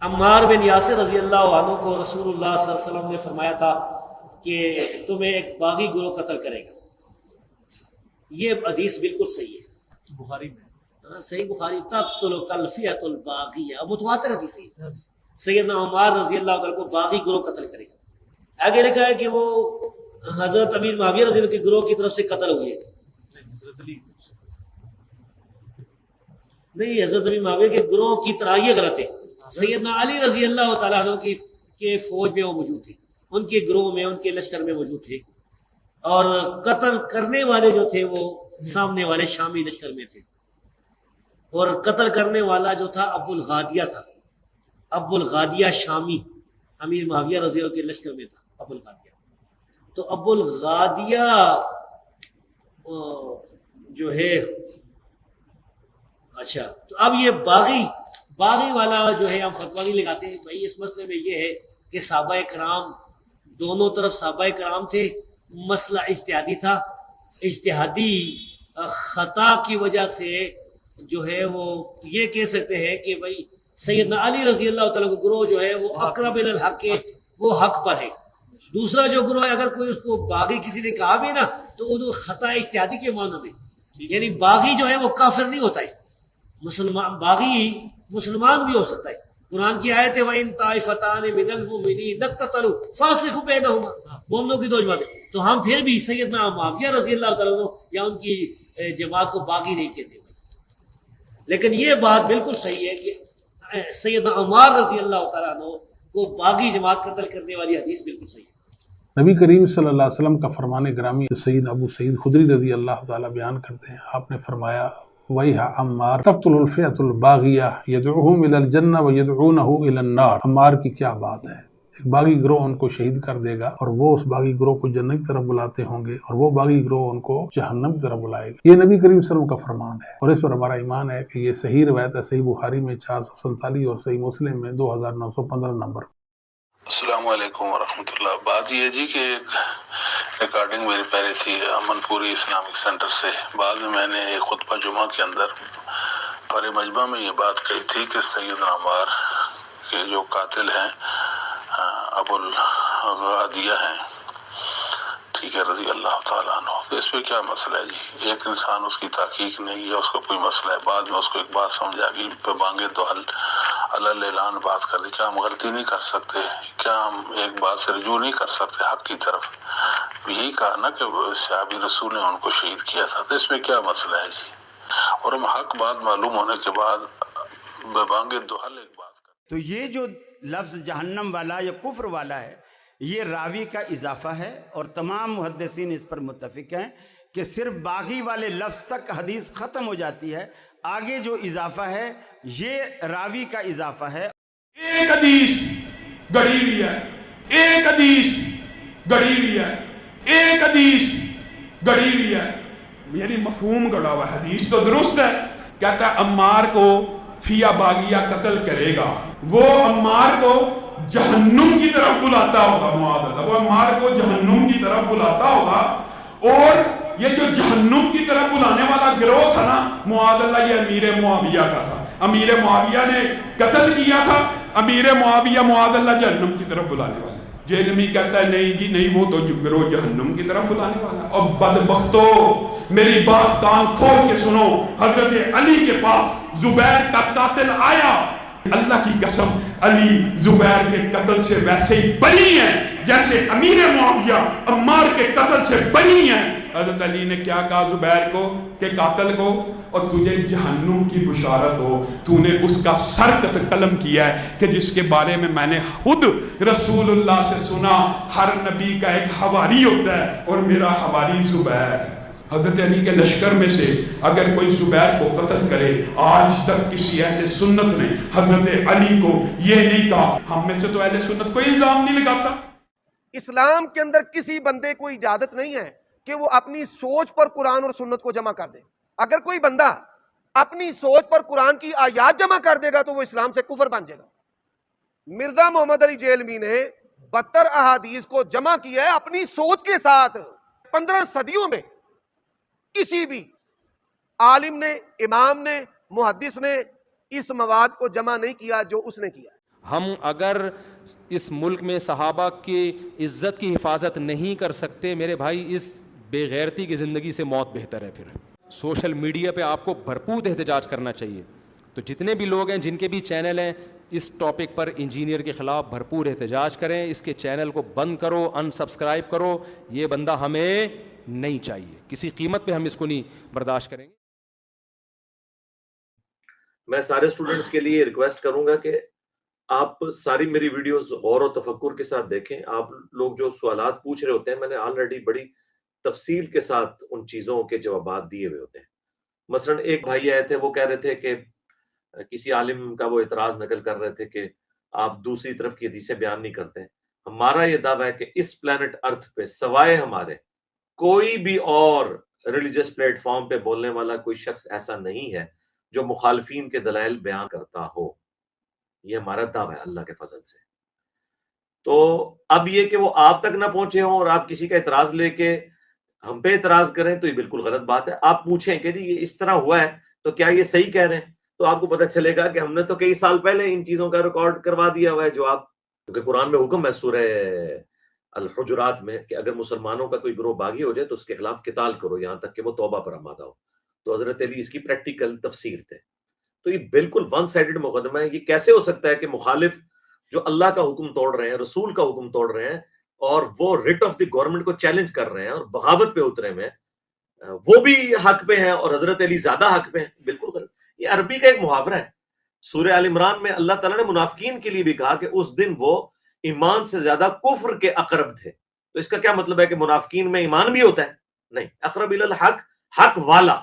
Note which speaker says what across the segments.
Speaker 1: عمار بن یاسر رضی اللہ عنہ کو رسول اللہ صلی اللہ علیہ وسلم نے فرمایا تھا کہ تمہیں ایک باغی گروہ قتل کرے گا. یہ حدیث بالکل صحیح ہے,
Speaker 2: بخاری میں
Speaker 1: صحیح بخاری. تقتل الفئۃ الباغیہ, متواتر حدیث ہے. سیدنا عمار رضی اللہ عنہ کو باغی گروہ قتل کرے گا. آگے لکھا ہے کہ وہ حضرت امیر معاویہ رضی اللہ کے گروہ کی طرف سے قتل ہوئے.
Speaker 2: حضرت علی
Speaker 1: نہیں, حضرت امیر معاویہ کے گروہ کی طرح, یہ غلط ہے. سیدنا علی رضی اللہ تعالیٰ عنہ کے فوج میں وہ موجود تھے, ان کے گروہ میں, ان کے لشکر میں موجود تھے. اور قتل کرنے والے جو تھے وہ سامنے والے شامی لشکر میں تھے. اور قتل کرنے والا جو تھا ابو الغادیہ تھا. ابو الغادیہ شامی امیر معاویہ رضی اللہ کے لشکر میں تھا. ابو الغادیہ, تو ابو الغادیہ جو ہے, اچھا, تو اب یہ باغی والا جو ہے ہم فتویٰ نہیں لگاتے ہیں بھائی. اس مسئلے میں یہ ہے کہ صحابہ کرام, دونوں طرف صحابہ کرام تھے, مسئلہ اجتہادی تھا. اجتہادی خطا کی وجہ سے جو ہے وہ یہ کہہ سکتے ہیں کہ بھائی سیدنا علی رضی اللہ تعالیٰ کا گروہ جو ہے وہ اقرب الی الحق ہے, وہ حق پر ہے. دوسرا جو گروہ ہے, اگر کوئی اس کو باغی کسی نے کہا بھی نا تو وہ خطا اجتہادی کے معنی میں, یعنی باغی جو ہے وہ کافر نہیں ہوتا ہے. مسلمان باغی مسلمان بھی ہو سکتا ہے. قرآن کی آیت ہے وَإِن طَائِفَتَانِ مِنَ الْمُؤْمِنِينَ اقْتَتَلُوا فَأَصْلِحُوا بَيْنَهُمَا. مومنوں کی دو جماعتیں, تو ہم پھر بھی سیدنا معاویہ رضی اللہ تعالیٰ عنہ یا ان کی جماعت کو باغی نہیں کہتے. لیکن یہ بات بالکل صحیح ہے کہ سیدنا عمار رضی اللہ تعالیٰ عنہ کو باغی جماعت قتل کرنے والی حدیث بالکل صحیح ہے.
Speaker 3: نبی کریم صلی اللہ علیہ وسلم کا فرمان گرامی سید ابو سعید خدری رضی اللہ تعالیٰ بیان کرتے ہیں, آپ نے فرمایا وَيْحَ عمار تقتل الفئۃ الباغیہ یدعوہم الی الجنہ ویدعونہ الی النار. عمار کی کیا بات ہے, ایک باغی گروہ ان کو شہید کر دے گا اور وہ اس باغی گروہ کو جنت کی طرف بلاتے ہوں گے, اور وہ باغی گروہ ان کو جہنم کی طرف بلائے گا. یہ نبی کریم صلی اللہ علیہ وسلم کا فرمان ہے, اور اس پر ہمارا ایمان ہے کہ یہ صحیح روایت ہے. صحیح بخاری میں 447 اور صحیح مسلم میں 2915 نمبر.
Speaker 4: السلام علیکم ورحمۃ اللہ. بات یہ جی کہ ایک ریکارڈنگ میری پہلے تھی امن پوری اسلامک سینٹر سے. بعد میں نے ایک خطبہ جمعہ کے اندر پر مجمع میں یہ بات کہی تھی کہ سیدنا عمار کے جو قاتل ہیں ابو الغادیہ ہیں, ٹھیک ہے, رضی اللہ تعالیٰ عنہ. تو اس پہ کیا مسئلہ ہے جی؟ ایک انسان اس کی تحقیق نہیں ہے, اس کو کوئی مسئلہ ہے, بعد میں اس کو ایک بات سمجھ آ گئی, پہ مانگے تو حل اللہ اعلان بات کر دی. کیا ہم غلطی نہیں کر سکتے؟ کیا ہم ایک بات سے رجوع نہیں کر سکتے حق کی طرف؟ یہی کہا نا کہ صحابی رسول نے ان کو شہید کیا تھا, تو اس میں کیا مسئلہ ہے جی؟ اور ہم حق بات معلوم ہونے کے بعد بے مانگے تو حل ایک بات کر.
Speaker 5: تو یہ جو لفظ جہنم والا یا کفر والا ہے, یہ راوی کا اضافہ ہے, اور تمام محدثین اس پر متفق ہیں کہ صرف باغی والے لفظ تک حدیث ختم ہو جاتی ہے. آگے جو اضافہ ہے یہ راوی کا اضافہ ہے.
Speaker 6: ایک حدیث گڑھی ہوئی ہے, ایک حدیث گڑھی ہوئی ہے, ایک حدیث گڑھی ہوئی ہے, یعنی مفہوم گڑا ہوا ہے. حدیث تو درست ہے, کہتا ہے عمار کو فیہ باغیہ قتل کرے گا, وہ عمار کو جہنم کی طرف بلاتا ہوگا. معاذ اللہ, وہ عمار کو جہنم کی طرف بلاتا ہوگا. اور یہ جو جہنم کی طرف بلانے والا گروہ تھا نا, معاذ اللہ, یہ امیر معاویہ کا تھا. امیر معاویہ نے قتل کیا تھا. امیر معاویہ معاذ اللہ جہنم کی طرف بلانے والا. جہنمی کہتا ہے نہیں جی نہیں, وہ تو گروہ جہنم کی طرف بلانے والا. اور بدبختو, میری بات کان کھول کے سنو, حضرت علی کے پاس زبیر کا قاتل آیا. اللہ کی قسم علی زبیر کے قتل سے ویسے ہی بری ہیں جیسے امیر معاویہ عمار کے قتل سے بری ہیں. حضرت علی نے کیا کہا زبیر کو کہ قاتل کو, اور تجھے جہنم کی بشارت ہو, تو نے اس کا سر قلم کیا ہے کہ جس کے بارے میں میں نے خود رسول اللہ سے سنا, ہر نبی کا ایک حواری ہوتا ہے اور میرا حواری زبیر. حضرت علی کے لشکر میں سے اگر کوئی زبیر کو قتل کرے, آج تک کسی اہل سنت نے حضرت علی کو یہ نہیں کہا. ہم میں سے تو اہل سنت کوئی الزام نہیں لگاتا.
Speaker 7: اسلام کے اندر کسی بندے کو اجازت نہیں ہے کہ وہ اپنی سوچ پر قرآن اور سنت کو جمع کر دے. اگر کوئی بندہ اپنی سوچ پر قرآن کی آیات جمع کر دے گا تو وہ اسلام سے کفر بن جائے گا. مرزا محمد علی جیلمی نے 72 احادیث کو جمع کیا ہے اپنی سوچ کے ساتھ. 15 صدیوں میں کسی بھی عالم نے, امام نے, محدث نے اس مواد کو جمع نہیں کیا جو اس نے کیا.
Speaker 8: ہم اگر اس ملک میں صحابہ کی عزت کی حفاظت نہیں کر سکتے میرے بھائی، اس بے غیرتی کی زندگی سے موت بہتر ہے. پھر سوشل میڈیا پہ آپ کو بھرپور احتجاج کرنا چاہیے. تو جتنے بھی لوگ ہیں، جن کے بھی چینل ہیں، اس ٹاپک پر انجینئر کے خلاف بھرپور احتجاج کریں. اس کے چینل کو بند کرو، ان سبسکرائب کرو. یہ بندہ ہمیں نہیں چاہیے، کسی قیمت پہ ہم اس کو نہیں برداشت کریں گے.
Speaker 2: میں سارے اسٹوڈنٹس کے لیے ریکویسٹ کروں گا کہ آپ ساری میری ویڈیوز غور و تفکر کے ساتھ دیکھیں. آپ لوگ جو سوالات پوچھ رہے ہوتے ہیں، میں نے آلریڈی بڑی تفصیل کے ساتھ ان چیزوں کے جوابات دیے ہوئے ہوتے ہیں. مثلا ایک بھائی آئے تھے، وہ کہہ رہے تھے کہ کسی عالم کا وہ اعتراض نقل کر رہے تھے کہ آپ دوسری طرف کی حدیثیں بیان نہیں کرتے. ہمارا یہ دعویٰ ہے کہ اس پلانٹ ارتھ پہ سوائے ہمارے کوئی بھی اور ریلیجس پلیٹ فارم پہ بولنے والا کوئی شخص ایسا نہیں ہے جو مخالفین کے دلائل بیان کرتا ہو. یہ ہمارا دعویٰ ہے اللہ کے فضل سے. تو اب یہ کہ وہ آپ تک نہ پہنچے ہوں اور آپ کسی کا اعتراض لے کے ہم پہ اعتراض کریں تو یہ بالکل غلط بات ہے. آپ پوچھیں کہ یہ اس طرح ہوا ہے تو کیا یہ صحیح کہہ رہے ہیں، تو آپ کو پتہ چلے گا کہ ہم نے تو کئی سال پہلے ان چیزوں کا ریکارڈ کروا دیا ہوا ہے. جو آپ، کیونکہ قرآن میں حکم ہے سورہ الحجرات میں کہ اگر مسلمانوں کا کوئی گروہ باغی ہو جائے تو اس کے خلاف قتال کرو یہاں تک کہ وہ توبہ پر آمادہ ہو. تو حضرت علی اس کی پریکٹیکل تفسیر تھے. تو یہ بالکل ون سائیڈڈ مقدمہ ہے. یہ کیسے ہو سکتا ہے کہ مخالف جو اللہ کا حکم توڑ رہے ہیں، رسول کا حکم توڑ رہے ہیں، اور وہ ریٹ آف دی گورنمنٹ کو چیلنج کر رہے ہیں اور بغاوت پہ اترے میں، وہ بھی حق پہ ہیں اور حضرت علی زیادہ حق پہ ہیں؟ بالکل غلط. یہ عربی کا ایک محاورہ ہے. سورہ آل عمران میں اللہ تعالیٰ نے منافقین کے لیے بھی کہا کہ اس دن وہ ایمان سے زیادہ کفر کے اقرب تھے. تو اس کا کیا مطلب ہے کہ منافقین میں ایمان بھی ہوتا ہے؟ نہیں. اقرب الی الحق، حق والا،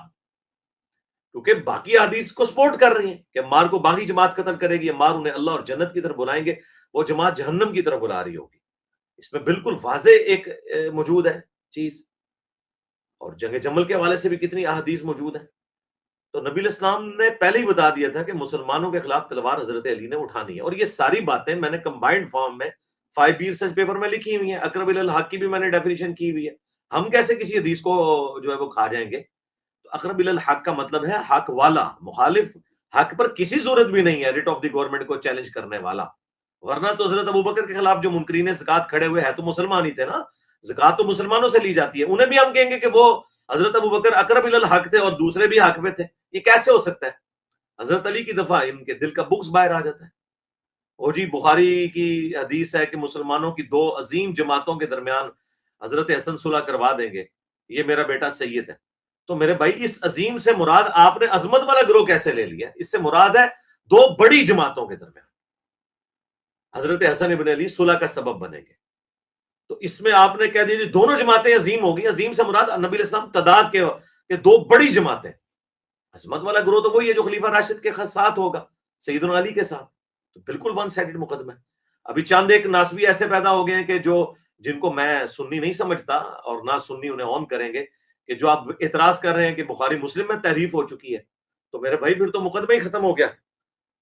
Speaker 2: کیونکہ باقی حدیث کو سپورٹ کر رہی ہیں کہ مار کو باغی جماعت قتل کرے گی، مار انہیں اللہ اور جنت کی طرف بلائیں گے، وہ جماعت جہنم کی طرف بلا رہی ہوگی. اس میں بالکل واضح ایک موجود ہے چیز. اور جنگ جمل کے حوالے سے بھی کتنی احادیث موجود ہیں. تو نبی علیہ السلام نے پہلے ہی بتا دیا تھا کہ مسلمانوں کے خلاف تلوار حضرت علی نے اٹھانی ہے. اور یہ ساری باتیں میں نے کمبائنڈ فارم میں 5B ریسرچ پیپر میں لکھی ہوئی ہیں. اقرب الی الحق کی بھی میں نے ڈیفینیشن کی ہوئی ہے. ہم کیسے کسی حدیث کو جو ہے وہ کھا جائیں گے؟ تو اقرب الی الحق کا مطلب ہے حق والا. مخالف حق پر کسی صورت بھی نہیں ہے ریٹ آف دی گورنمنٹ کو چیلنج کرنے والا. ورنہ تو حضرت ابوبکر کے خلاف جو منکرین زکات کھڑے ہوئے ہیں تو مسلمان ہی تھے نا. زکات تو مسلمانوں سے لی جاتی ہے. انہیں بھی ہم کہیں گے کہ وہ حضرت ابوبکر اقرب الی الحق تھے اور دوسرے بھی حق میں تھے. یہ کیسے ہو سکتا ہے؟ حضرت علی کی دفعہ ان کے دل کا بغض باہر آ جاتا ہے. اور جی بخاری کی حدیث ہے کہ مسلمانوں کی 2 عظیم جماعتوں کے درمیان حضرت حسن صلح کروا دیں گے، یہ میرا بیٹا سید ہے. تو میرے بھائی اس عظیم سے مراد آپ نے عظمت والا گروہ کیسے لے لیا؟ اس سے مراد ہے 2 بڑی جماعتوں کے درمیان حضرت حسن ابن علی صلح کا سبب بنیں گے. تو اس میں آپ نے کہہ دیا دونوں جماعتیں عظیم ہوگی. عظیم سے مراد نبی علیہ السلام تعداد کے 2 بڑی جماعتیں. عظمت والا گروہ تو وہی ہے جو خلیفہ راشد کے ساتھ ہوگا، سیدنا علی کے ساتھ. تو بالکل ون سائیڈڈ مقدمہ ہے. ابھی چند ایک ناسبی ایسے پیدا ہو گئے ہیں کہ جن کو میں سنی نہیں سمجھتا اور نہ سنی انہیں آن کریں گے، کہ جو آپ اعتراض کر رہے ہیں کہ بخاری مسلم میں تحریف ہو چکی ہے. تو میرے بھائی پھر تو مقدمہ ہی ختم ہو گیا.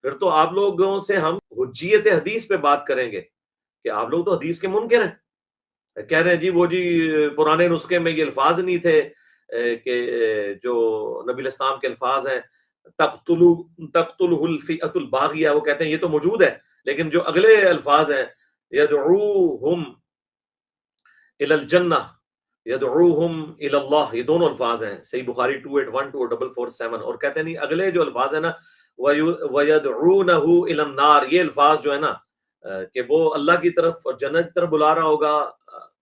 Speaker 2: پھر تو آپ لوگوں سے ہم حجیت حدیث پہ بات کریں گے کہ آپ لوگ تو حدیث کے منکر ہیں. کہہ رہے ہیں جی وہ جی پرانے نسخے میں یہ الفاظ نہیں تھے کہ جو نبی علیہ السلام کے الفاظ ہیں تقتلہ الفئۃ الباغیہ، وہ کہتے ہیں یہ تو موجود ہے، لیکن جو اگلے الفاظ ہیں یدعوہم الی الجنہ یدعوہم الی اللہ، یہ دونوں الفاظ ہیں صحیح بخاری 2812 اور 447. اور کہتے ہیں نہیں اگلے جو الفاظ ہیں نا وَيَدْعُونَهُ إِلَى النَّارِ، یہ الفاظ جو ہے نا کہ وہ اللہ کی طرف اور جنت کی طرف بلا رہا ہوگا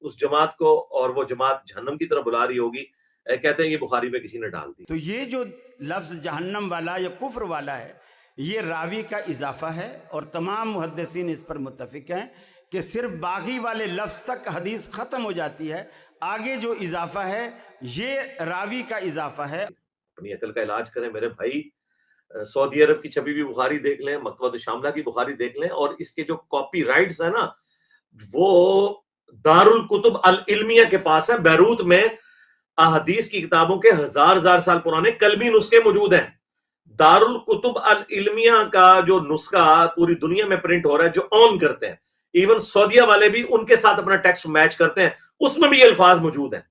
Speaker 2: اس جماعت کو، اور وہ جماعت جہنم کی طرف بلا رہی ہوگی. کہتے ہیں یہ بخاری میں کسی نے ڈال دی.
Speaker 5: تو یہ جو لفظ جہنم والا یا کفر والا ہے یہ راوی کا اضافہ ہے، اور تمام محدثین اس پر متفق ہیں کہ صرف باغی والے لفظ تک حدیث ختم ہو جاتی ہے، آگے جو اضافہ ہے یہ راوی کا اضافہ ہے.
Speaker 2: اپنی عقل کا علاج کریں میرے بھائی. سعودی عرب کی چھپی ہوئی بخاری دیکھ لیں، مکتبۃ الشاملہ کی بخاری دیکھ لیں، اور اس کے جو کاپی رائٹس ہیں نا وہ دارالکتب العلمیہ کے پاس ہے. بیروت میں احادیث کی کتابوں کے ہزار سال پرانے قلمی نسخے موجود ہیں. دارالکتب العلمیہ کا جو نسخہ پوری دنیا میں پرنٹ ہو رہا ہے جو آن کرتے ہیں، ایون سعودیہ والے بھی ان کے ساتھ اپنا ٹیکسٹ میچ کرتے ہیں، اس میں بھی یہ الفاظ موجود ہیں.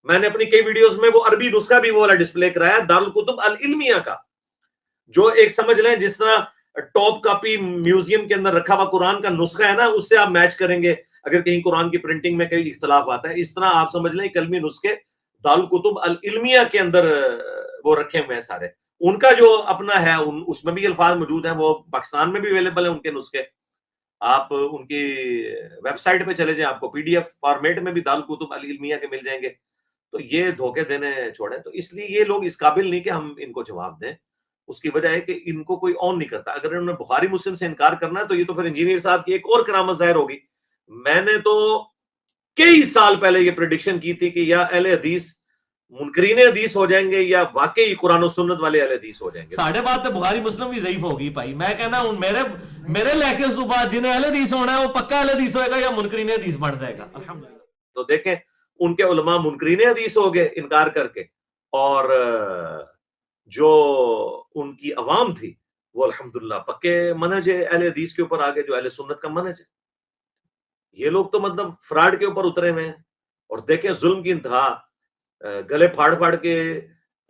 Speaker 2: میں نے اپنی کئی ویڈیوز میں وہ عربی نسخہ بھی وہ والا ڈسپلے کرایا دارالکتب العلمیہ کا، جو ایک سمجھ لیں جس طرح ٹاپ کاپی میوزیم کے اندر رکھا ہوا قرآن کا نسخہ ہے نا، اس سے آپ میچ کریں گے اگر کہیں قرآن کی پرنٹنگ میں کئی اختلاف آتا ہے. اس طرح آپ سمجھ لیں کلمی نسخے دارالکتب العلمیہ کے اندر وہ رکھے ہوئے ہیں سارے. ان کا جو اپنا ہے اس میں بھی الفاظ موجود ہیں، وہ پاکستان میں بھی اویلیبل ہیں ان کے نسخے. آپ ان کی ویب سائٹ پہ چلے جائیں، آپ کو PDF فارمیٹ میں بھی دارالکتب العلمیہ کے مل جائیں گے. تو یہ دھوکے دینے چھوڑیں. تو اس لیے یہ لوگ اس قابل نہیں کہ ہم ان کو جواب دیں. اس کی وجہ ہے کہ ان کو کوئی آن نہیں کرتا. اگر انہوں نے بخاری مسلم سے انکار کرنا ہے تو یہ تو پھر انجینئر صاحب کی ایک اور کرامت ظاہر ہوگی. میں نے تو کئی سال پہلے یہ پریڈکشن کی تھی کہ یا اہل حدیث منکرین حدیث ہو جائیں گے یا واقعی قرآن و سنت والے اہل حدیث ہو جائیں گے.
Speaker 1: ساڑھے بات تو بخاری مسلم بھی ضعیف ہوگی بھائی. میں کہنا ہوں میرے لیکچرز تو بعد جنہیں اہل حدیث ہونا ہے وہ پکا اہل حدیث ہوئے گا یا منکرین حدیث بن جائے گا. الحمدللہ.
Speaker 2: تو دیکھیں ان کے علماء منکرین حدیث ہو گئے انکار کر کے، اور جو ان کی عوام تھی وہ الحمدللہ پکے منہج اہل حدیث کے اوپر آگے، جو اہل سنت کا منہج ہے. یہ لوگ تو مطلب فراڈ کے اوپر اترے ہوئے ہیں. اور دیکھیں ظلم کی انتہا، گلے پھاڑ پھاڑ کے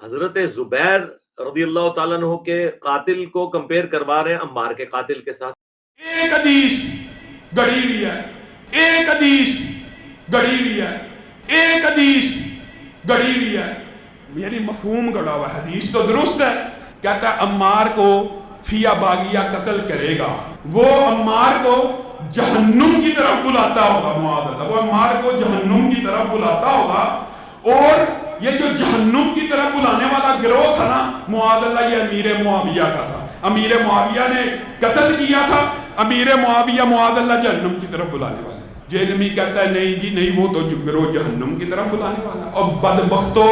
Speaker 2: حضرت زبیر رضی اللہ تعالیٰ عنہ کے قاتل کو کمپیئر کروا رہے ہیں عمار کے قاتل کے ساتھ.
Speaker 6: ایک حدیث گڑی ہوئی ہے، ایک حدیث گڑی ہوئی ہے، ایک حدیث گڑی ہوئی ہے، یعنی مفہوم گڑا ہوا. حدیث تو درست ہے، کہتا ہے عمار کو فیا باغیہ قتل کرے گا، وہ عمار کو جہنم کی طرف بلاتا ہوگا. معاذ اللہ، وہ عمار کو جہنم کی طرف بلاتا ہوگا. اور یہ جو جہنم کی طرف بلانے والا گروہ تھا نا، معاذ اللہ، یہ امیر معاویہ کا تھا. امیر معاویہ نے قتل کیا تھا. امیر معاویہ معاذ اللہ جہنم کی طرف بلانے والا. جہنمی کہتا ہے نہیں جی نہیں، وہ تو گروہ جہنم کی طرف بلانے والا. اور بدبختو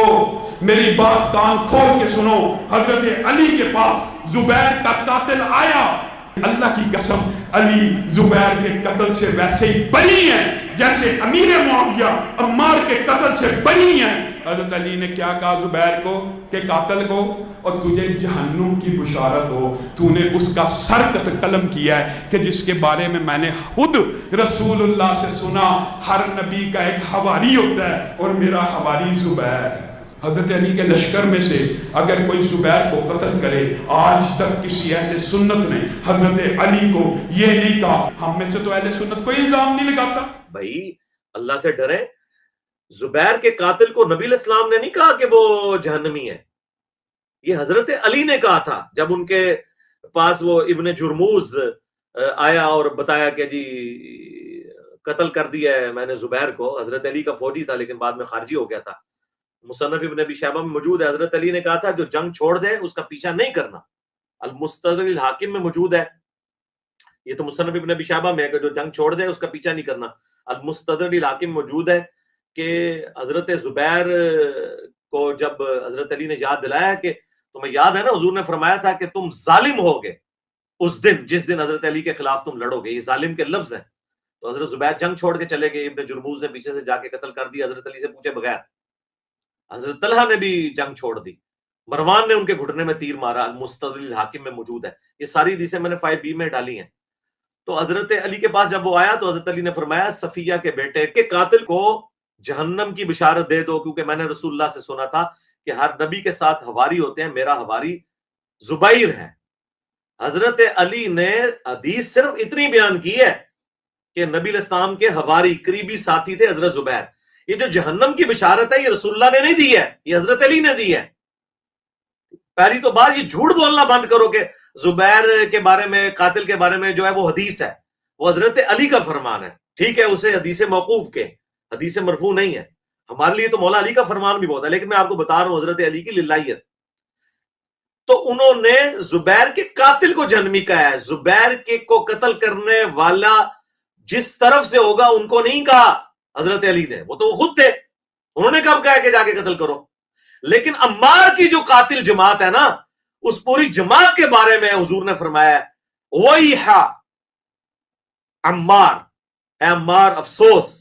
Speaker 6: میری بات کان کھول کے سنو، حضرت علی کے پاس زبیر کا قاتل آیا. اللہ کی قسم علی زبیر کے قتل سے ویسے ہی بری ہیں جیسے امیر معاویہ عمار کے قتل سے بری ہیں. حضرت علی نے کیا کہا زبیر کو کہ قاتل کو، اور تجھے جہنم کی بشارت ہو، تو نے اس کا سر قلم کیا ہے کہ جس کے بارے میں نے خود رسول اللہ سے سنا، ہر نبی کا ایک حواری ہوتا ہے اور میرا حواری زبیر ہے. حضرت علی کے لشکر میں سے اگر کوئی زبیر کو قتل کرے، آج تک کسی اہل سنت نے حضرت علی کو یہ نہیں کہا. ہم میں سے تو اہل سنت کوئی الزام نہیں لگاتا.
Speaker 2: بھائی اللہ سے ڈریں. زبیر کے قاتل کو نبی علیہ السلام نے نہیں کہا کہ وہ جہنمی ہے، یہ حضرت علی نے کہا تھا. جب ان کے پاس وہ ابن جرموز آیا اور بتایا کہ جی قتل کر دیا ہے میں نے زبیر کو، حضرت علی کا فوجی تھا لیکن بعد میں خارجی ہو گیا تھا. مصنف ابن ابی شیبہ میں موجود ہے. حضرت علی نے کہا تھا جو جنگ چھوڑ دے اس کا پیچھا نہیں کرنا. المستدرک الحاکم میں موجود ہے. یہ تو مصنف ابن ابی شیبہ میں ہے کہ جو جنگ چھوڑ دے اس کا پیچھا نہیں کرنا. المستدرک الحاکم موجود ہے کہ حضرت زبیر کو جب حضرت علی نے یاد دلایا کہ تمہیں یاد ہے نا حضور نے فرمایا تھا کہ تم ظالم ہوگے اس دن جس دن حضرت علی کے خلاف تم لڑو گے. یہ ظالم کے لفظ ہیں. تو حضرت زبیر جنگ چھوڑ کے چلے گئے. ابن جرموز نے پیچھے سے جا کے قتل کر دیا حضرت علی سے پوچھے بغیر. حضرت طلحہ نے بھی جنگ چھوڑ دی. مروان نے ان کے گھٹنے میں تیر مارا. المستدرک الحاکم میں موجود ہے. یہ ساری حدیثیں میں نے 5B میں ڈالی ہیں. تو حضرت علی کے پاس جب وہ آیا تو حضرت علی نے فرمایا صفیہ کے بیٹے کے قاتل کو جہنم کی بشارت دے دو، کیونکہ میں نے رسول اللہ سے سنا تھا کہ ہر نبی کے ساتھ حواری ہوتے ہیں، میرا حواری زبیر ہے. حضرت علی نے حدیث صرف اتنی بیان کی ہے کہ نبی علیہ السلام کے حواری قریبی ساتھی تھے حضرت زبیر. یہ جو جہنم کی بشارت ہے یہ رسول اللہ نے نہیں دی ہے، یہ حضرت علی نے دی ہے. پہلی تو بات یہ جھوٹ بولنا بند کرو کہ زبیر کے بارے میں قاتل کے بارے میں جو ہے وہ حدیث ہے، وہ حضرت علی کا فرمان ہے. ٹھیک ہے اسے حدیث موقوف کے، حدیث مرفوع نہیں ہے. ہمارے لیے تو مولا علی کا فرمان بھی بہت ہے، لیکن میں آپ کو بتا رہا ہوں حضرت علی کی للہیت. تو انہوں نے زبیر کے قاتل کو جہنمی کہا ہے. زبیر کے کو قتل کرنے والا جس طرف سے ہوگا ان کو نہیں کہا حضرت علی نے، وہ تو وہ خود تھے. انہوں نے کب کہا کہ جا کے قتل کرو. لیکن عمار کی جو قاتل جماعت ہے نا، اس پوری جماعت کے بارے میں حضور نے فرمایا وَيْحَ عمار، اے عمار افسوس،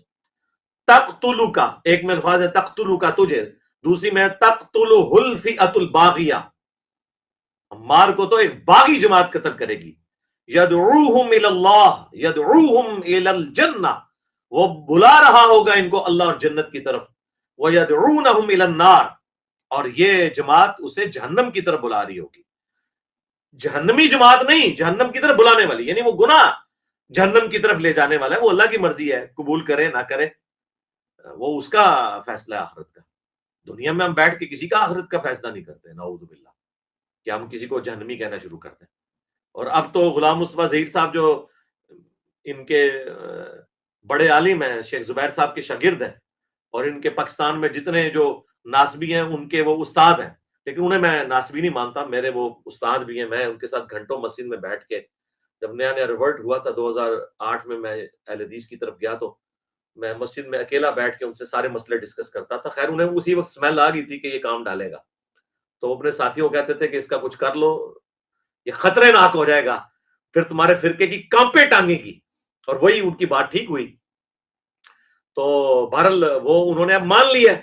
Speaker 2: تقتلک، ایک میں الفاظ ہے تقتلک تجھے، دوسری میں تقتلہ الفئۃ الباغیہ، عمار کو تو ایک باغی جماعت قتل کرے گی. یدعوہم الی اللہ، یدعوہم الی الجنہ، وہ بلا رہا ہوگا ان کو اللہ اور جنت کی طرف. وَيَدْعُونَهُمْ إِلَى النَّارِ، اور یہ جماعت اسے جہنم کی طرف بلا رہی ہوگی. جہنمی جماعت نہیں، جہنم کی طرف بلانے والی، یعنی وہ گناہ جہنم کی طرف لے جانے والا ہے، وہ اللہ کی مرضی ہے، قبول کرے نہ کرے وہ اس کا فیصلہ ہے آخرت کا۔ دنیا میں ہم بیٹھ کے کسی کا آخرت کا فیصلہ نہیں کرتے، نعوذ باللہ، کہ ہم کسی کو جہنمی کہنا شروع کرتے ہیں۔ اور اب تو غلام مصطفیٰ ظہیر صاحب جو ان کے بڑے عالم ہیں، شیخ زبیر صاحب کے شاگرد ہیں، اور ان کے پاکستان میں جتنے جو ناسبی ہیں ان کے وہ استاد ہیں، لیکن انہیں میں ناسبی نہیں مانتا، میرے وہ استاد بھی ہیں، میں ان کے ساتھ گھنٹوں مسجد میں بیٹھ کے، جب نیا نیا ریورٹ ہوا تھا 2008 میں اہل حدیث کی طرف گیا تو میں مسجد میں اکیلا بیٹھ کے ان سے سارے مسئلے ڈسکس کرتا تھا۔ خیر انہیں اسی وقت سمیل آ گئی تھی کہ یہ کام ڈالے گا، تو اپنے ساتھیوں کہتے تھے کہ اس کا کچھ کر لو، یہ خطرے ناک ہو جائے گا، پھر تمہارے فرقے کی کانپیں ٹانگے گی، اور وہی ان کی بات ٹھیک ہوئی۔ تو بہرحال وہ انہوں نے اب مان لیا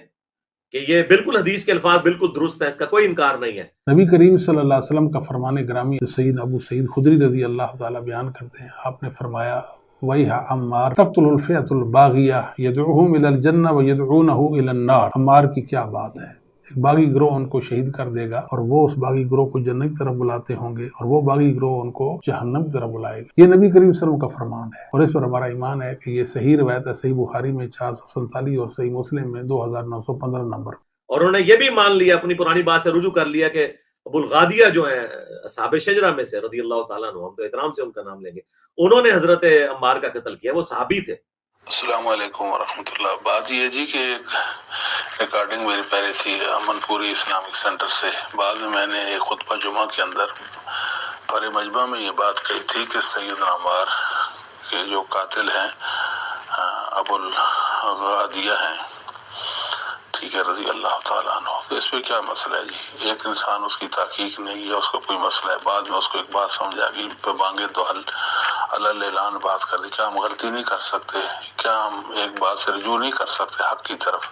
Speaker 2: کہ یہ بالکل حدیث کے الفاظ بالکل درست ہیں، اس کا کوئی انکار نہیں ہے۔
Speaker 3: نبی کریم صلی اللہ علیہ وسلم کا فرمان گرامی جو سید ابو سعید خدری رضی اللہ تعالیٰ بیان کرتے ہیں، آپ نے فرمایا وَيْحَ عَمَّارَ تَقْتُلُ الْفِئَةُ الْبَاغِيَةَ يَدْعُوهُمْ إِلَى الْجَنَّةِ وَيَدْعُونَهُ إِلَى النَّارِ۔ عمار کی کیا بات ہے، ایک باغی گروہ ان کو شہید کر دے گا اور وہ اس باغی گروہ کو جنت کی طرف بلاتے ہوں گے، اور وہ باغی گروہ ان کو جہنم کی طرف بلائے گا۔ یہ نبی کریم صلی اللہ علیہ وسلم کا فرمان ہے، اور اس پر ہمارا ایمان ہے کہ یہ صحیح روایت ہے، صحیح بخاری میں 447 اور صحیح مسلم میں 2915 نمبر۔
Speaker 2: اور انہوں نے یہ بھی مان لیا، اپنی پرانی بات سے رجوع کر لیا کہ ابو الغادیہ جو ہیں اصحاب شجرہ میں سے رضی اللہ تعالیٰ عنہ، ہم تو احترام سے ان کا نام لیں گے، انہوں نے حضرت عمار کا قتل کیا، وہ صحابی تھے۔
Speaker 4: السلام علیکم ورحمۃ اللہ۔ بات یہ جی کہ ایک ریکارڈنگ میری پہلے تھی امن پوری اسلامک سینٹر سے، بعد میں نے ایک خطبہ جمعہ کے اندر پر مجمع میں یہ بات کہی تھی کہ سیدنا عمار کے جو قاتل ہیں ابو الغادیہ ہیں، ٹھیک ہے، رضی اللہ تعالیٰ عنہ، تو اس پہ کیا مسئلہ ہے جی؟ ایک انسان اس کی تحقیق نہیں ہے، اس کا کوئی مسئلہ ہے، بعد میں اس کو ایک بات سمجھ آ گئی، پہ بانگے دو حل اللہ اعلان بات کر دی، کیا ہم غلطی نہیں کر سکتے؟ کیا ہم ایک بات سے رجوع نہیں کر سکتے حق کی طرف؟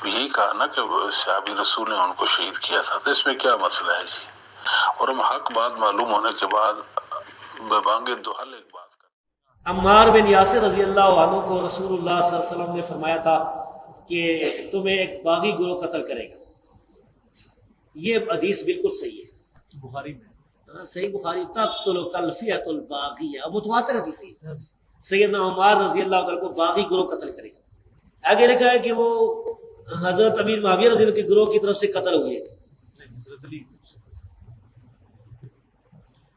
Speaker 4: یہی کہا نا کہ صحابی رسول نے ان کو شہید کیا تھا، تو اس میں کیا مسئلہ ہے جی؟ اور ہم حق بات معلوم ہونے کے بعد بے بانگے دو حل ایک بات کر۔
Speaker 1: عمار بن یاسر رضی اللہ عنہ کو رسول اللہ صلی اللہ علیہ وسلم نے فرمایا تھا کہ تمہیں ایک باغی گروہ قتل کرے گا۔ یہ حدیث بالکل صحیح ہے، بخاری میں، صحیح بخاری، تقتل الفئۃ الباغیہ، متواتر حدیث ہے۔ سیدنا عمار رضی اللہ عنہ کو باغی گروہ قتل کرے گا۔ آگے لکھا ہے کہ وہ حضرت امیر معاویہ رضی اللہ کے گروہ کی طرف سے قتل ہوئے،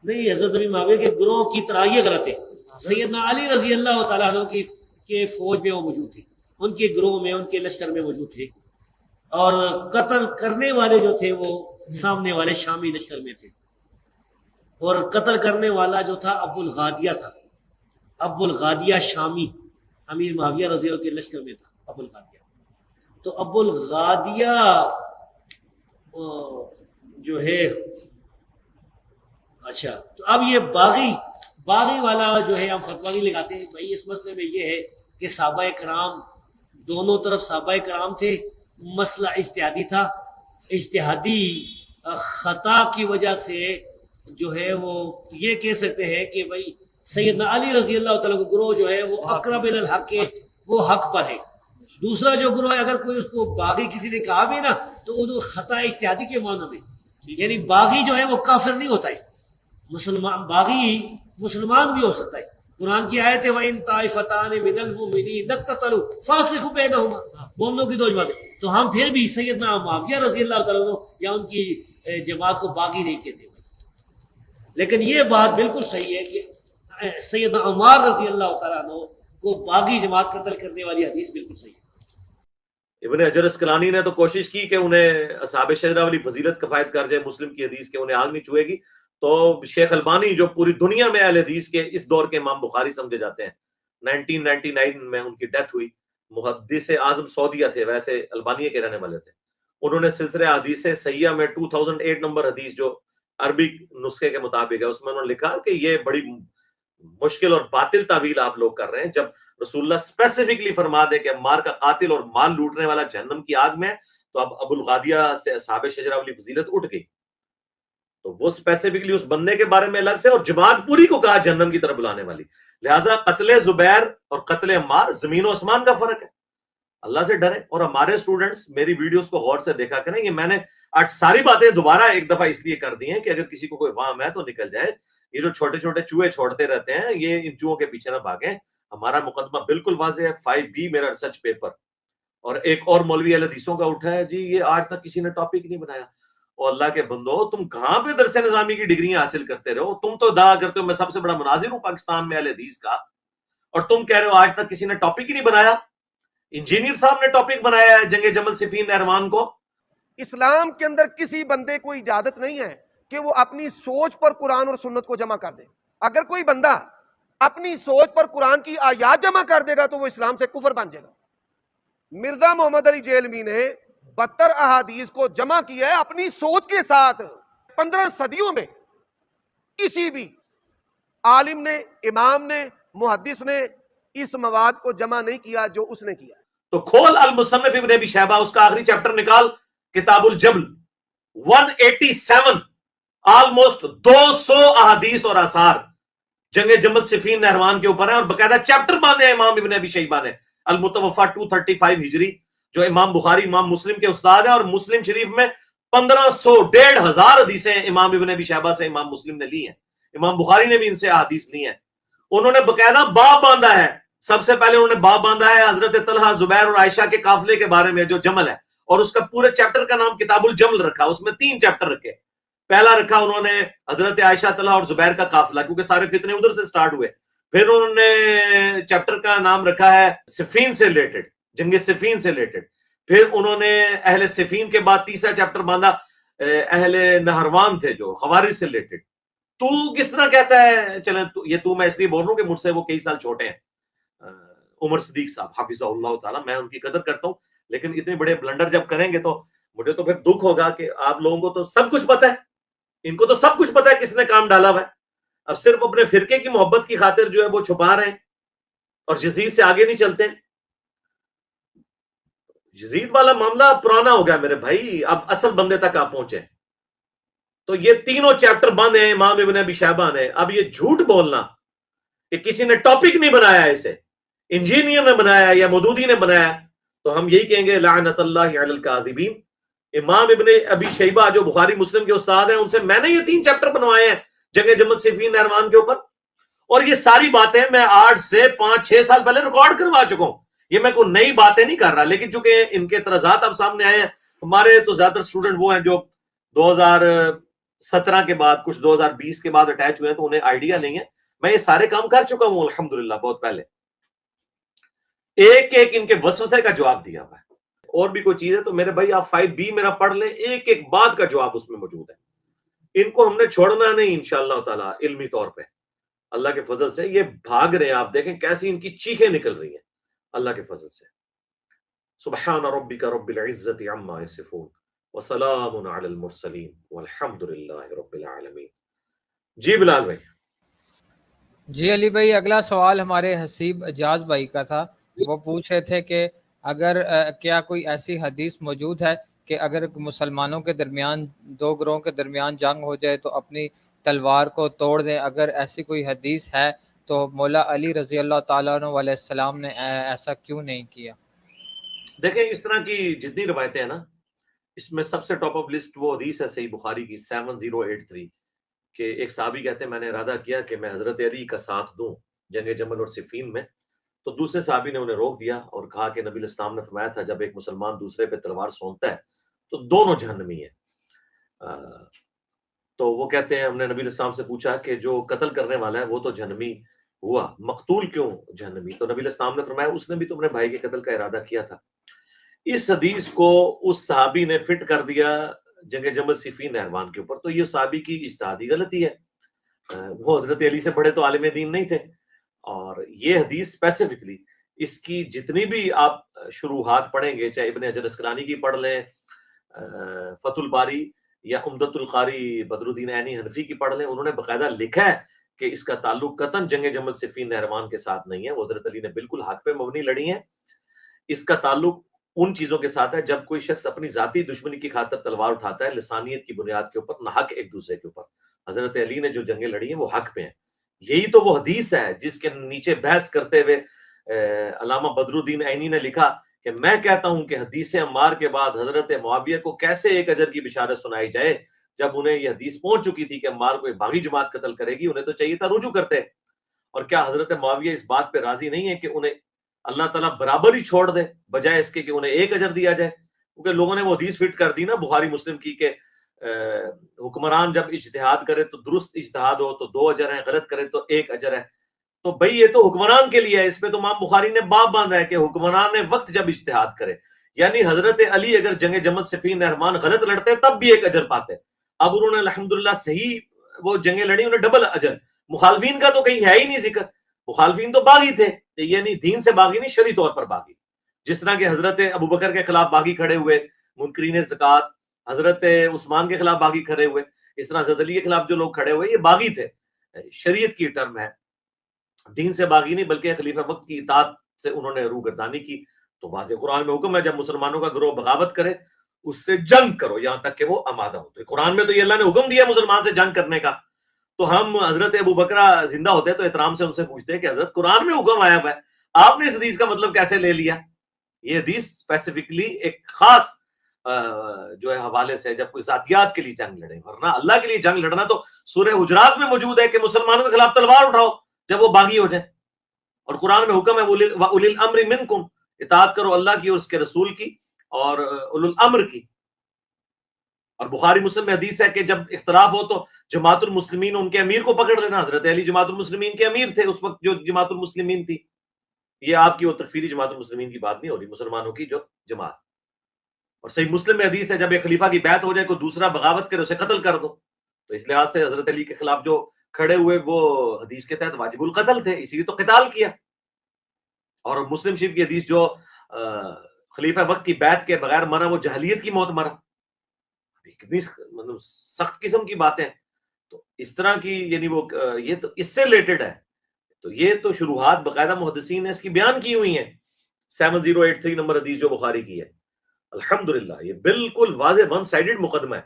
Speaker 1: نہیں، حضرت امیر معاویہ کے گروہ کی طرح، یہ غلط ہے۔ سیدنا علی رضی اللہ تعالیٰ عنہ کے فوج میں وہ موجود تھے، ان کے گروہ میں، ان کے لشکر میں موجود تھے، اور قتل کرنے والے جو تھے وہ سامنے والے شامی لشکر میں تھے، اور قتل کرنے والا جو تھا ابو الغادیہ تھا، ابو الغادیہ شامی، امیر معاویہ رضی اللہ کے لشکر میں تھا ابو الغادیہ۔ تو ابو الغادیہ جو ہے، اچھا، تو اب یہ باغی والا جو ہے ہم فتویٰ نہیں لگاتے ہیں بھائی، اس مسئلے میں یہ ہے کہ صحابہ کرام دونوں طرف صحابہ کرام تھے، مسئلہ اجتہادی تھا، اجتہادی خطا کی وجہ سے جو ہے وہ یہ کہہ سکتے ہیں کہ بھائی سیدنا علی رضی اللہ تعالیٰ کا گروہ جو ہے وہ اقرب الی الحق ہے، وہ حق پر ہے۔ دوسرا جو گروہ ہے، اگر کوئی اس کو باغی کسی نے کہا بھی نا تو وہ خطا اجتہادی کے معنی میں، یعنی باغی جو ہے وہ کافر نہیں ہوتا ہے، مسلمان باغی مسلمان بھی ہو سکتا ہے۔ قرآن کی آیت ہے وَإِن طَائِفَتَانِ مِنَ الْمُؤْمِنِينَ اقْتَتَلُوا فَأَصْلِحُوا بَيْنَهُمَا، مومنوں کی دو جماعتیں، تو ہم پھر بھی سیدنا معاویہ رضی اللہ تعالیٰ عنہ یا ان کی جماعت کو باغی نہیں کہتے، لیکن یہ بات بالکل صحیح ہے کہ سیدنا عمار رضی اللہ تعالیٰ عنہ کو باغی جماعت قتل کرنے والی حدیث بالکل صحیح ہے۔
Speaker 2: ابن حجر اسقلانی نے تو کوشش کی کہ انہیں اصحاب شجرہ والی فضیلت کفایت کر جائے، مسلم کی حدیث کے انہیں آگ نہیں چھوئے گی، تو شیخ البانی جو پوری دنیا میں اہل حدیث کے اس دور کے امام بخاری سمجھے جاتے ہیں، 1999 میں ان کی ڈیتھ ہوئی، محدث اعظم سعودیہ تھے، ویسے البانیہ کے رہنے والے تھے، انہوں نے سلسلہ حدیث صحیحہ میں 2008 نمبر حدیث جو عربی نسخے کے مطابق ہے، اس میں انہوں نے لکھا کہ یہ بڑی مشکل اور باطل تعویل آپ لوگ کر رہے ہیں، جب رسول اللہ اسپیسیفکلی فرما دے کہ عمار کا قاتل اور مال لوٹنے والا جہنم کی آگ میں ہے، تو اب ابو الغادیہ سے اصحاب شجرہ والی فضیلت اٹھ گئی، تو وہ اسپیسیفکلی اس بندے کے بارے میں الگ سے، اور جماعت پوری کو کہا جہنم کی طرف بلانے والی۔ لہٰذا قتل زبیر اور قتل عمار زمین و آسمان کا فرق ہے۔ اللہ سے ڈریں. اور ہمارے اسٹوڈنٹس میری ویڈیوز کو غور سے دیکھا کریں. یہ میں نے آج ساری باتیں دوبارہ ایک دفعہ اس لیے کر دی ہیں کہ اگر کسی کو کوئی وہم ہے تو نکل جائے. یہ جو چھوٹے چھوٹے چوہے چھوڑتے رہتے ہیں یہ ان چوہوں کے پیچھے نہ بھاگیں. ہمارا مقدمہ بالکل واضح ہے. 5B میرا ریسرچ پیپر. اور ایک اور مولوی اہل حدیثوں کا اٹھا ہے جی یہ آج تک کسی نے ٹاپک نہیں بنایا. اور اللہ کے بندو تم کہاں پہ درس نظامی کی ڈگریاں حاصل کرتے رہو. تم تو دعا کرتے ہو میں سب سے بڑا مناظر ہوں پاکستان میں اہل حدیث کا, اور تم کہہ رہے ہو آج تک کسی نے ٹاپک ہی نہیں بنایا. انجینئر صاحب نے ٹاپک بنایا ہے جنگ جمل صفین نہروان کو.
Speaker 7: اسلام کے اندر کسی بندے کو اجازت نہیں ہے کہ وہ اپنی سوچ پر قرآن اور سنت کو جمع کر دے. اگر کوئی بندہ اپنی سوچ پر قرآن کی آیات جمع کر دے گا تو وہ اسلام سے کفر بن جائے گا. مرزا محمد علی جیلمی نے 72 احادیث کو جمع کیا ہے اپنی سوچ کے ساتھ. 15 صدیوں میں کسی بھی عالم نے, امام نے, محدث نے اس مواد کو جمع نہیں کیا جو اس نے کیا.
Speaker 2: تو کھول المصنف ابن ابی شیبہ, اس کا آخری چیپٹر نکال, کتاب الجبل. 187 آلموسٹ 200 احادیث اور آثار جنگ جمل صفین نہروان کے اوپر ہیں, اور باقاعدہ چیپٹر باندھے ہیں امام ابن ابی شیبہ نے. المتوفا 235 ہجری, جو امام بخاری امام مسلم کے استاد ہیں, اور مسلم شریف میں 1500 حدیثیں امام ابن ابی شیبہ سے امام مسلم نے لی ہیں. امام بخاری نے بھی ان سے احادیث لی ہیں. انہوں نے باقاعدہ باب باندھا ہے. سب سے پہلے انہوں نے باب باندھا ہے حضرت طلحہ, زبیر اور عائشہ کے قافلے کے بارے میں جو جمل ہے, اور اس کا پورے چیپٹر کا نام کتاب الجمل رکھا. اس میں 3 چیپٹر رکھے. پہلا رکھا انہوں نے حضرت عائشہ, طلحہ اور زبیر کا قافلہ, کیونکہ سارے فتنے ادھر سے سٹارٹ ہوئے. پھر انہوں نے چیپٹر کا نام رکھا ہے صفین سے ریلیٹڈ, جنگ صفین سے ریلیٹڈ. پھر انہوں نے اہل صفین کے بعد تیسرا چیپٹر باندھا اہل نہروان تھے جو خوارج سے ریلیٹڈ. تو کس طرح کہتا ہے, چلیں یہ تو میں اس لیے بول رہا ہوں کہ مجھ سے وہ کئی سال چھوٹے ہیں, عمر صدیق صاحب حافظہ اللہ تعالیٰ, میں ان کی قدر کرتا ہوں, لیکن اتنے بڑے بلنڈر جب کریں گے تو مجھے تو پھر دکھ ہوگا کہ آپ لوگوں کو تو سب کچھ پتا ہے, ان کو تو سب کچھ پتا ہے کس نے کام ڈالا ہوا ہے. اب صرف اپنے فرقے کی محبت کی خاطر جو ہے وہ چھپا رہے ہیں اور یزید سے آگے نہیں چلتے. یزید والا معاملہ پرانا ہو گیا میرے بھائی, اب اصل بندے تک آپ پہنچے. تو یہ تینوں چیپٹر بند ہیں امام ابن ابی شیبہ نے. اب یہ جھوٹ بولنا کہ کسی نے ٹاپک نہیں بنایا, اسے انجینئر نے بنایا یا مودودی نے بنایا, تو ہم یہی کہیں گے لعنت اللہ علی الکاذبین. امام ابن ابی شیبہ جو بخاری مسلم کے استاد ہیں, ان سے میں نے یہ 3 چیپٹر بنوائے ہیں جنگ جمل صفین نہروان کے اوپر. اور یہ ساری باتیں میں 8 سے 5-6 سال پہلے ریکارڈ کروا چکا ہوں. یہ میں کوئی نئی باتیں نہیں کر رہا, لیکن چونکہ ان کے اعتراضات اب سامنے آئے ہیں. ہمارے تو زیادہ تر اسٹوڈنٹ وہ ہیں جو 2017 کے بعد, کچھ 2020 کے بعد اٹیچ ہوئے ہیں, تو انہیں آئیڈیا نہیں ہے. میں یہ سارے کام کر چکا ہوں الحمدللہ بہت پہلے. ایک ایک ان کے وسوسے کا جواب دیا ہوا ہے. اور بھی کوئی چیز ہے تو میرے بھائی آپ 5B میرا پڑھ لیں, ایک ایک بات کا جواب اس میں موجود ہے. ان کو ہم نے چھوڑنا نہیں انشاءاللہ تعالی علمی طور پہ, اللہ کے فضل سے. یہ بھاگ رہے ہیں, آپ دیکھیں کیسی ان کی چیخیں نکل رہی ہیں اللہ کے فضل سے. سبحان ربک رب العزت عما یصفون وسلام علی المرسلین والحمد للہ رب العالمین. جی بلال بھائی.
Speaker 9: جی علی بھائی, اگلا سوال ہمارے حسیب اجاز بھائی کا تھا. وہ پوچھ رہے تھے کہ اگر کیا کوئی ایسی حدیث موجود ہے کہ اگر مسلمانوں کے درمیان 2 گروہوں کے درمیان جنگ ہو جائے تو اپنی تلوار کو توڑ دیں. اگر ایسی کوئی حدیث ہے تو مولا علی رضی اللہ تعالیٰ عنہ علیہ السلام نے ایسا کیوں نہیں کیا؟
Speaker 2: دیکھیں اس طرح کی جتنی روایتیں ہیں نا, اس میں سب سے ٹاپ آف لسٹ وہ حدیث ہے صحیح بخاری کی 7083 کہ ایک صحابی کہتے ہیں میں نے ارادہ کیا کہ میں حضرت علی کا ساتھ دوں جنگ جمل اور صفین میں. تو دوسرے صحابی نے انہیں روک دیا اور کہا کہ نبی الاسلام نے فرمایا تھا جب ایک مسلمان دوسرے پہ تلوار سونتتا ہے تو دونوں جہنمی ہیں. تو وہ کہتے ہیں ہم نے نبی الاسلام سے پوچھا کہ جو قتل کرنے والا ہے وہ تو جہنمی ہوا, مقتول کیوں جہنمی؟ تو نبی الاسلام نے فرمایا اس نے بھی تمہارے بھائی کے قتل کا ارادہ کیا تھا. اس حدیث کو اس صحابی نے فٹ کر دیا جنگ جمل صفین نہروان کے اوپر. تو یہ صحابی کی اجتہادی غلطی ہے, وہ حضرت علی سے بڑے تو عالم دین نہیں تھے. اور یہ حدیث اسپیسیفکلی اس کی جتنی بھی آپ شروحات پڑھیں گے, چاہے ابن حجر اسقلانی کی پڑھ لیں, فتح الباری یا عمدۃ القاری بدر الدین عینی حنفی کی پڑھ لیں, انہوں نے باقاعدہ لکھا ہے کہ اس کا تعلق قطعاً جنگ جمل صفین نہروان کے ساتھ نہیں ہے. وہ حضرت علی نے بالکل حق پہ مبنی لڑی ہیں. اس کا تعلق ان چیزوں کے ساتھ ہے جب کوئی شخص اپنی ذاتی دشمنی کی خاطر تلوار اٹھاتا ہے لسانیت کی بنیاد کے اوپر, نہ حق ایک دوسرے کے اوپر. حضرت علی نے جو جنگیں لڑی ہیں وہ حق پہ ہیں. یہی تو وہ حدیث ہے جس کے نیچے بحث کرتے ہوئے علامہ بدر الدین عینی نے لکھا کہ میں کہتا ہوں کہ حدیث عمار کے بعد حضرت معاویہ کو کیسے ایک اجر کی بشارت سنائی جائے جب انہیں یہ حدیث پہنچ چکی تھی کہ عمار کو ایک باغی جماعت قتل کرے گی. انہیں تو چاہیے تھا رجوع کرتے. اور کیا حضرت معاویہ اس بات پہ راضی نہیں ہے کہ انہیں اللہ تعالیٰ برابر ہی چھوڑ دے بجائے اس کے کہ انہیں ایک اجر دیا جائے؟ کیونکہ لوگوں نے وہ حدیث فٹ کر دی نا بخاری مسلم کی کہ حکمران جب اجتہاد کرے تو درست اجتہاد ہو تو 2 اجر ہیں، غلط کرے تو 1 اجر ہے. تو بھئی یہ تو حکمران کے لیے ہے. اس پہ تو امام بخاری نے باب باندھا ہے کہ حکمران وقت جب اجتہاد کرے، یعنی حضرت علی اگر جنگ جمل صفین نہروان غلط لڑتے تب بھی 1 اجر پاتے. اب انہوں نے الحمدللہ صحیح وہ جنگیں لڑی، انہیں ڈبل اجر. مخالفین کا تو کہیں ہے ہی نہیں ذکر. مخالفین تو باغی تھے، یعنی دین سے باغی نہیں، شرعی طور پر باغی. جس طرح کہ حضرت ابو بکر کے خلاف باغی کھڑے ہوئے منکرین زکوٰۃ، حضرت عثمان کے خلاف باغی کھڑے ہوئے، اس طرح حضرت علی کے خلاف جو لوگ کھڑے ہوئے یہ باغی تھے. شریعت کی ٹرم ہے، دین سے باغی نہیں بلکہ خلیفہ وقت کی اطاعت سے انہوں نے روگردانی کی. تو واضح قرآن میں حکم ہے جب مسلمانوں کا گروہ بغاوت کرے اس سے جنگ کرو یہاں تک کہ وہ آمادہ ہو. تو قرآن میں تو یہ اللہ نے حکم دیا مسلمان سے جنگ کرنے کا. تو ہم حضرت ابو بکرہ زندہ ہوتے تو احترام سے ان سے پوچھتے ہیں کہ حضرت قرآن میں حکم آیا ہوا ہے، آپ نے اس حدیث کا مطلب کیسے لے لیا؟ یہ حدیث اسپیسیفکلی ایک خاص جو ہے حوالے سے جب کوئی ذاتیات کے لیے جنگ لڑے، ورنہ اللہ کے لیے جنگ لڑنا تو سورہ حجرات میں موجود ہے کہ مسلمانوں کے خلاف تلوار اٹھاؤ جب وہ باغی ہو جائیں. اور قرآن میں حکم ہے وَأُولِي الْأَمْرِ مِنْكُمْ، اطاعت کرو اللہ کی اور اس کے رسول کی اور اولو الامر کی. اور بخاری مسلم میں حدیث ہے کہ جب اختلاف ہو تو جماعت المسلمین ان کے امیر کو پکڑ لینا. حضرت علی جماعت المسلمین کے امیر تھے اس وقت جو جماعت المسلمین تھی. یہ آپ کی وہ تکفیری جماعت المسلمین کی بات نہیں ہو رہی، مسلمانوں کی جو جماعت. اور صحیح مسلم میں حدیث ہے جب ایک خلیفہ کی بیعت ہو جائے کوئی دوسرا بغاوت کرے اسے قتل کر دو. تو اس لحاظ سے حضرت علی کے خلاف جو کھڑے ہوئے وہ حدیث کے تحت واجب القتل تھے، اسی لیے تو قتال کیا. اور مسلم شریف کی حدیث جو خلیفہ وقت کی بیعت کے بغیر مرا وہ جہلیت کی موت مرا. کتنی مطلب سخت قسم کی باتیں. تو اس طرح کی یعنی وہ یہ تو اس سے ریلیٹڈ ہے. تو یہ تو شروحات باقاعدہ محدثین نے اس کی بیان کی ہوئی ہیں. 7083 نمبر حدیث جو بخاری کی ہے. الحمدللہ یہ بالکل واضح ون سائیڈڈ مقدمہ ہے.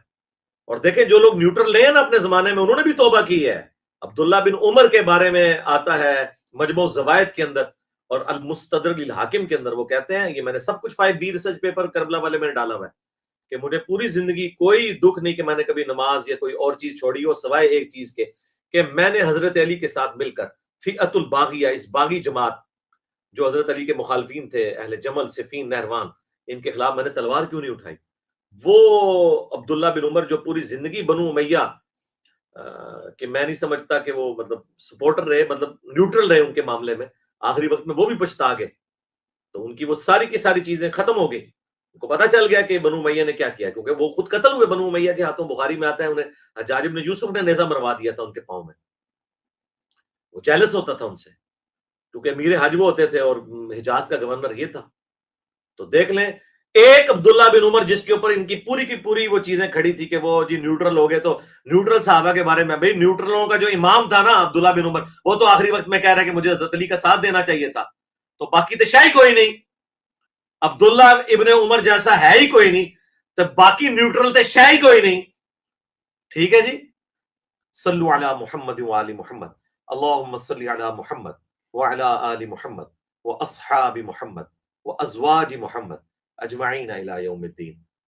Speaker 2: اور دیکھیں جو لوگ نیوٹرل لے ہیں نا اپنے زمانے میں انہوں نے بھی توبہ کی ہے. عبداللہ بن عمر کے بارے میں آتا ہے مجموع الزوائد کے اندر اور المستدرک للحاکم کے اندر. وہ کہتے ہیں یہ میں نے سب کچھ 5B ریسرچ پیپر کربلا والے میں نے ڈالا ہوا ہے کہ مجھے پوری زندگی کوئی دکھ نہیں کہ میں نے کبھی نماز یا کوئی اور چیز چھوڑی ہو سوائے ایک چیز کے کہ میں نے حضرت علی کے ساتھ مل کر فئۃ الباغیہ، اس باغی جماعت جو حضرت علی کے مخالفین تھے، اہل جمل صفین نہروان، ان کے خلاف میں نے تلوار کیوں نہیں اٹھائی. وہ عبداللہ بن عمر جو پوری زندگی بنو امیہ کہ میں نہیں سمجھتا کہ وہ مطلب سپورٹر رہے، مطلب نیوٹرل رہے ان کے معاملے میں، آخری وقت میں وہ بھی پچھتا گئے. تو ان کی وہ ساری کی ساری چیزیں ختم ہو گئی. ان کو پتا چل گیا کہ بنو امیہ نے کیا کیا، کیونکہ وہ خود قتل ہوئے بنو امیہ کے ہاتھوں. بخاری میں آتا ہے انہیں حجاج بن یوسف نے نیزہ مروا دیا تھا ان کے پاؤں میں. وہ جیلس ہوتا تھا ان سے کیونکہ امیر حج وہ ہوتے تھے اور حجاز کا گورنر یہ تھا. تو دیکھ لیں ایک عبداللہ بن عمر جس کے اوپر ان کی پوری وہ چیزیں کھڑی تھی کہ وہ جی نیوٹرل ہو گئے. تو نیوٹرل صحابہ کے بارے میں بھائی نیوٹرلوں کا جو امام تھا نا عبداللہ بن عمر، وہ تو آخری وقت میں کہہ رہا ہے کہ مجھے حضرت علی کا ساتھ دینا چاہیے تھا. تو باقی تو شاہی کوئی نہیں، عبداللہ ابن عمر جیسا ہے ہی کوئی نہیں، تو باقی نیوٹرل تے شاہی کوئی نہیں. ٹھیک ہے جی. صلو علی محمد وآل محمد، اللہم صلی علی محمد وعلی آل محمد واصحاب محمد وازواج محمد اجمعین الی یوم الدین.